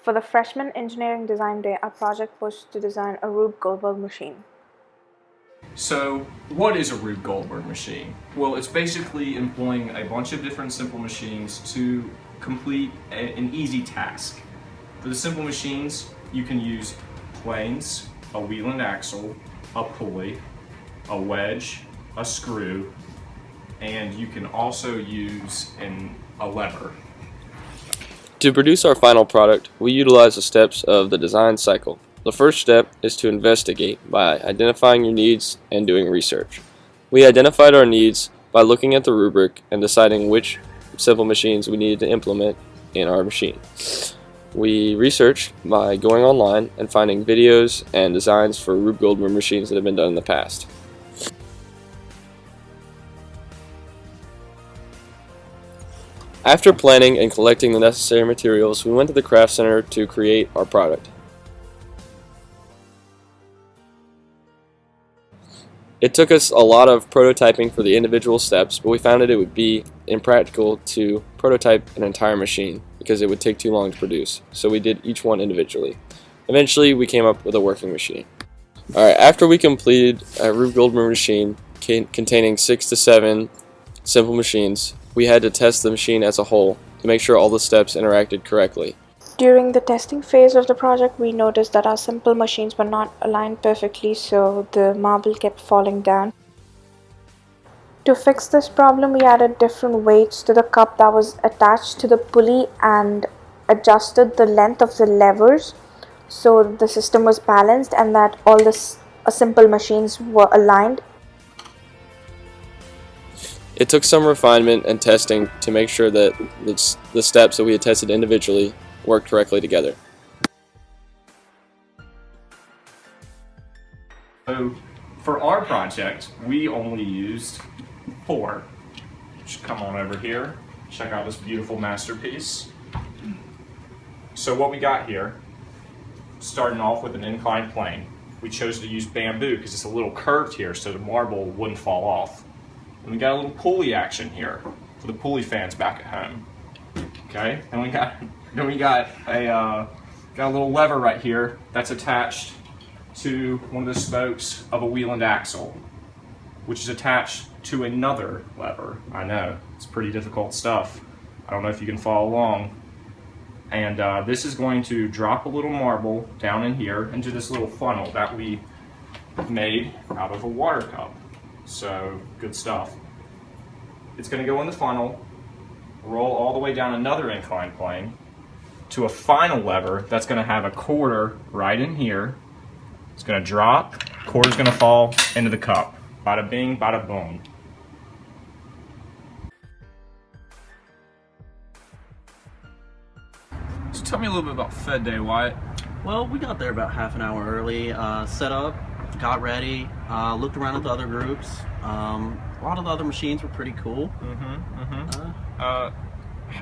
For the Freshman Engineering Design Day, our project was to design a Rube Goldberg machine. So, what is a Rube Goldberg machine? Well, it's basically employing a bunch of different simple machines to complete an easy task. For the simple machines, you can use planes, a wheel and axle, a pulley, a wedge, a screw, and you can also use a lever. To produce our final product, we utilize the steps of the design cycle. The first step is to investigate by identifying your needs and doing research. We identified our needs by looking at the rubric and deciding which simple machines we needed to implement in our machine. We researched by going online and finding videos and designs for Rube Goldberg machines that have been done in the past. After planning and collecting the necessary materials, we went to the craft center to create our product. It took us a lot of prototyping for the individual steps, but we found that it would be impractical to prototype an entire machine because it would take too long to produce, so we did each one individually. Eventually, we came up with a working machine. Alright, after we completed a Rube Goldberg machine containing 6 to 7 simple machines, we had to test the machine as a whole to make sure all the steps interacted correctly. During the testing phase of the project, we noticed that our simple machines were not aligned perfectly, so the marble kept falling down. To fix this problem, we added different weights to the cup that was attached to the pulley and adjusted the length of the levers so the system was balanced and that all the simple machines were aligned. It took some refinement and testing to make sure that the steps that we had tested individually worked correctly together. So, for our project, we only used 4. Just come on over here, check out this beautiful masterpiece. So what we got here, starting off with an inclined plane. We chose to use bamboo because it's a little curved here so the marble wouldn't fall off. And we got a little pulley action here for the pulley fans back at home. Okay, and we got a little lever right here that's attached to one of the spokes of a wheel and axle, which is attached to another lever. I know, it's pretty difficult stuff. I don't know if you can follow along. And this is going to drop a little marble down in here into this little funnel that we made out of a water cup. So, good stuff. It's going to go in the funnel, roll all the way down another inclined plane to a final lever that's going to have a quarter right in here. It's going to drop, quarter's going to fall into the cup. Bada bing, bada boom. So tell me a little bit about FEDD Day, Wyatt. Well, we got there about half an hour early, set up, got ready, looked around at the other groups. A lot of the other machines were pretty cool.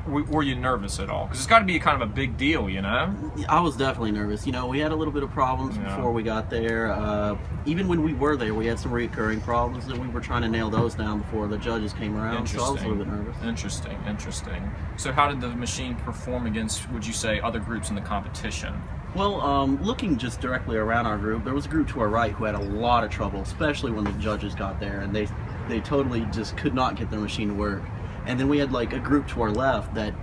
Were you nervous at all? Because it's got to be kind of a big deal, you know? I was definitely nervous. You know, we had a little bit of problems before we got there. Even when we were there, we had some recurring problems, and we were trying to nail those down before the judges came around, so I was a little bit nervous. Interesting. So how did the machine perform against, would you say, other groups in the competition? Well, looking just directly around our group, there was a group to our right who had a lot of trouble, especially when the judges got there, and they totally just could not get their machine to work. And then we had like a group to our left that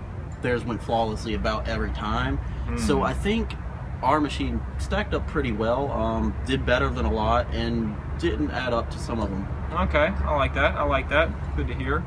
theirs went flawlessly about every time. So I think our machine stacked up pretty well, did better than a lot, and didn't add up to some of them. Okay, I like that. Good to hear.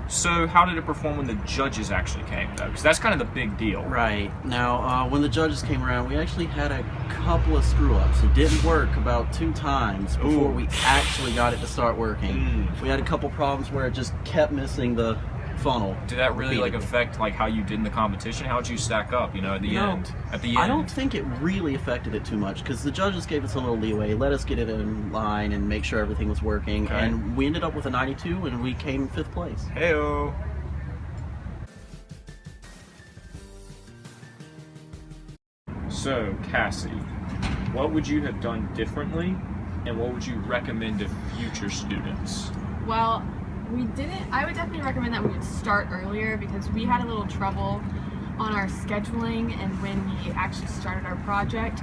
So how did it perform when the judges actually came, though? Because that's kind of the big deal. Right. Now, when the judges came around, we actually had a couple of screw-ups. It didn't work about 2 times before we actually got it to start working. We had a couple problems where it just kept missing the funnel. Did that really affect how you did in the competition? How did you stack up, at the end? I don't think it really affected it too much because the judges gave us a little leeway, let us get it in line and make sure everything was working, and we ended up with a 92 and we came 5th place. Heyo. So, Cassie, what would you have done differently and what would you recommend to future students? Well, I would definitely recommend that we would start earlier because we had a little trouble on our scheduling and when we actually started our project.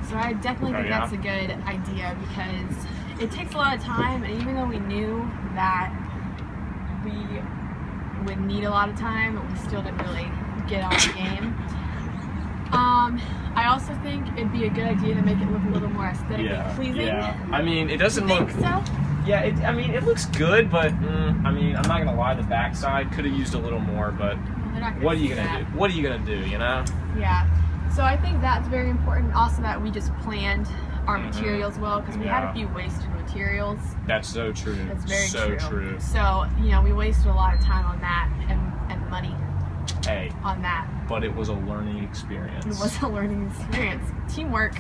So I definitely think that's a good idea because it takes a lot of time, and even though we knew that we would need a lot of time, we still didn't really get on the game. I also think it'd be a good idea to make it look a little more aesthetically pleasing. Yeah. I mean, it doesn't You look. think so? Yeah, I mean, it looks good, but I mean, I'm not gonna lie. The backside could have used a little more, but They're not what are you see gonna that. do? What are you gonna do? You know? Yeah. So I think that's very important. Also, that we just planned our materials well, because we had a few wasted materials. That's so true. That's very so true. So we wasted a lot of time on that and money Hey, on that. but it was a learning experience. It was a learning experience. Teamwork.